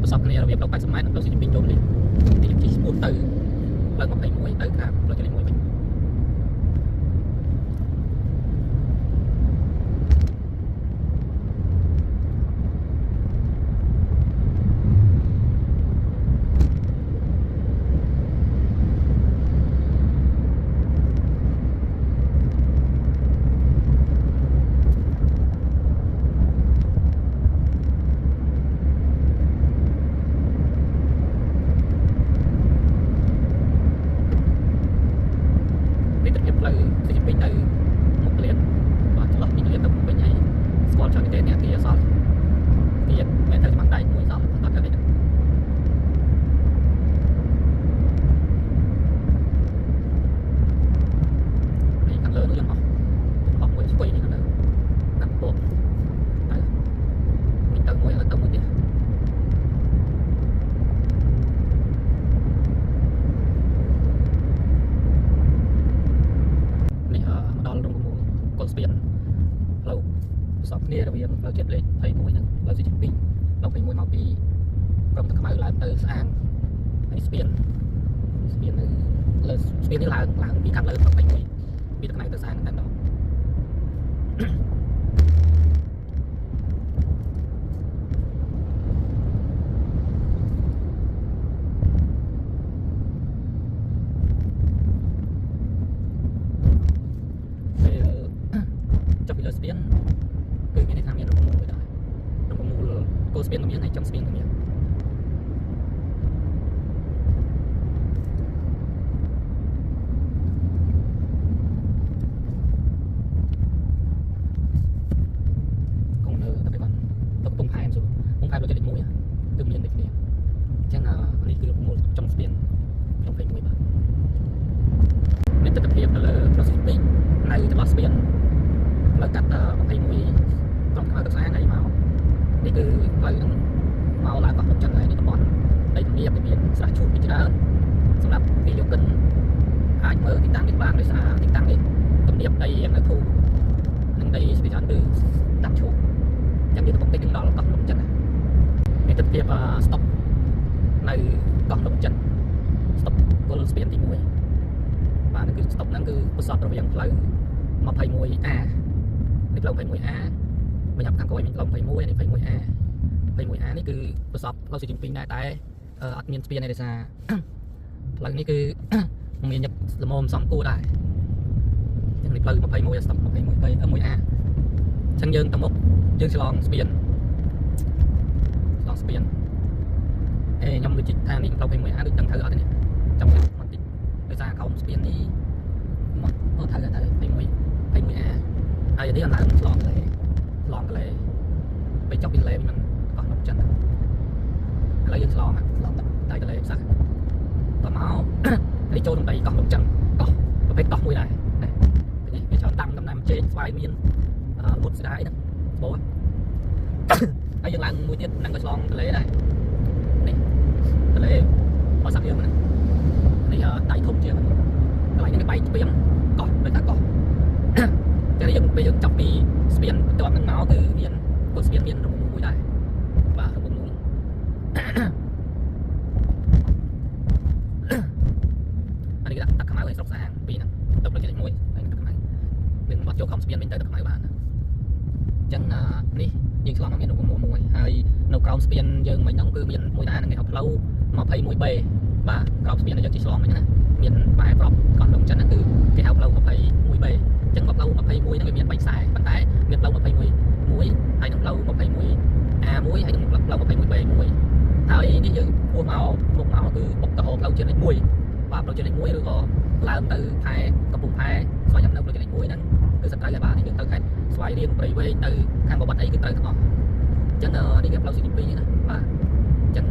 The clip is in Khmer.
ប្រសពគ្នារបៀប80ម៉ែត្រដល់ស៊ីពីចូលនេះទីជិះស្ពូតទៅឡើង21ទៅខាងផ្លូវលេខ1វិញសពគ្នារបៀបផ្លូវចិត្តលេខ21ហ្នឹងផ្លូវស៊ីពីផ្លូវ21មកពីក្រុមទឹកខ្មៅឡើងទៅស្អាងហើយស្ពាននៅលើស្ពាននេះឡើងពីខាងលើផ្លូវ21ពីទឹកខ្មៅទៅស្អាងតែដល់ចុះពីលើស្ពានគឺមានថាមានរំមូលដែររំមូលគោស្ពានក៏មានហើយចំស្ពានក៏មានគង់នៅតែពីបានទៅកំពង់ផែសួរកំពង់ផែដូចលេខ1គឺមានដូចគ្នាអញ្ចឹងនេះគឺរំមូលចំស្ពានក្នុង21បាទមានទស្សនវិជ្ជាទៅលើប្រសិទ្ធភាពនៅចន្លោះស្ពានលើកាត់21ត្រង់ខ្មៅទឹកស្អាងហើយមកនេះគឺផ្លូវហ្នឹងមកឡើងកោះភ្នំចិនហើយនេះតំបន់ដីទំនាបមានស្រះឈូកពីច្រើនសម្រាប់គេយកកិនអាចមើលទីតាំងនេះបានដោយសារទីតាំងនេះទំនាបដីនៅធូរនឹងដីស្ពីច្រើនគឺតាំងឈូកអញ្ចឹងវាកំពុងតែដល់កោះភ្នំចិននេះទស្សនវិជ្ជាស្តុកនៅកោះភ្នំចិនស្តុកគល់ស្ពានទី1បាទគឺស្តុកហ្នឹងគឺប្រសពរវាងផ្លូវ 21A នេះផ្លូវ 21A បញ្ញត្តិខាងក្រោយមានផ្លូវ21នេះ 21A 21A នេះគឺប្រសពផ្លូវស៊ីពីដែរតែអត់មានស្ពានទេដោយសារផ្លូវនេះគឺមានញឹកល្មមសំគួរដែរអញ្ចឹងនេះផ្លូវ21ស្តុក21A អញ្ចឹងយើងទៅមុខយើងឆ្លងស្ពានខ្ញុំដូចថានេះផ្លូវ 21A ដូចដឹងត្រូវអត់ទេចាំបន្តិចដោយសារកោមស្ពាននេះមកត្រូវ21A ហើយនេះអត់ឡើងឆ្លងកន្លែពេលចុះពីកន្លែវិញមិនកោះភ្នំចិនឥឡូវយើងឆ្លងដៃកន្លែសោះតមកនេះចូលក្នុងដីកោះភ្នំចិនកោះប្រភេទកោះមួយដែរនេះវាច្រើនដាំដំណាំចេកស្វាយមានមុតស្ដាយហ្នឹងបោះហើយយើងឡើងមួយទៀតហ្នឹងក៏ឆ្លងកន្លែដែរនេះកន្លែអត់សាក់យើងហ្នឹងនេះដៃធំជាងកន្លែងនេះបែកស្ពានកោះដូចថាកោះតែយើងពេលយើងចាប់ពីស្ពានបន្ទាប់នឹងមកគឺមានគល់ស្ពានមានរំមូលមួយដែរបាទរំមូលអានេះដាក់ទឹកខ្មៅឲ្យស្រុកស្អាងពីហ្នឹងទៅផ្លូវលេខ1ហើយទឹកខ្មៅនឹងមកចូលខំស្ពានវិញទៅទឹកខ្មៅបានអញ្ចឹងនេះយើងឆ្លងមកមានរំមូលមួយហើយនៅក្រោមស្ពានយើងមិញហ្នឹងគឺមានមួយដែរហ្នឹងគេហៅផ្លូវ 21B បាទក្រោមស្ពានដែលយើងជិះឆ្លងមិញណាមានបែបប្របកោះភ្នំចិនហ្នឹងគឺគេហៅផ្លូវ 21B អញ្ចឹងផ្លូវ 21ហ្នឹងវាមាន3ខ្សែប៉ុន្តែមានផ្លូវ 21ហើយនឹងផ្លូវ 21A1 ហើយនឹងផ្លូវ 21B1 ហើយនេះយើងពោះមកមុខមកគឺបុកទៅផ្លូវជាតិលេខ1បាទផ្លូវជាតិលេខ1ឬក៏ឡើងទៅខេត្តកំពង់ផែស្វែងរកនៅផ្លូវជាតិលេខ1ហ្នឹងគឺសត្រូវហើយបាទនេះយើងទៅខេត្តស្វាយរៀងព្រៃវែងទៅខាងបបិទ្ធអីគឺត្រូវទាំងអស់អញ្ចឹងនេះគឺផ្លូវ CT2 ណាបាទអញ្ចឹង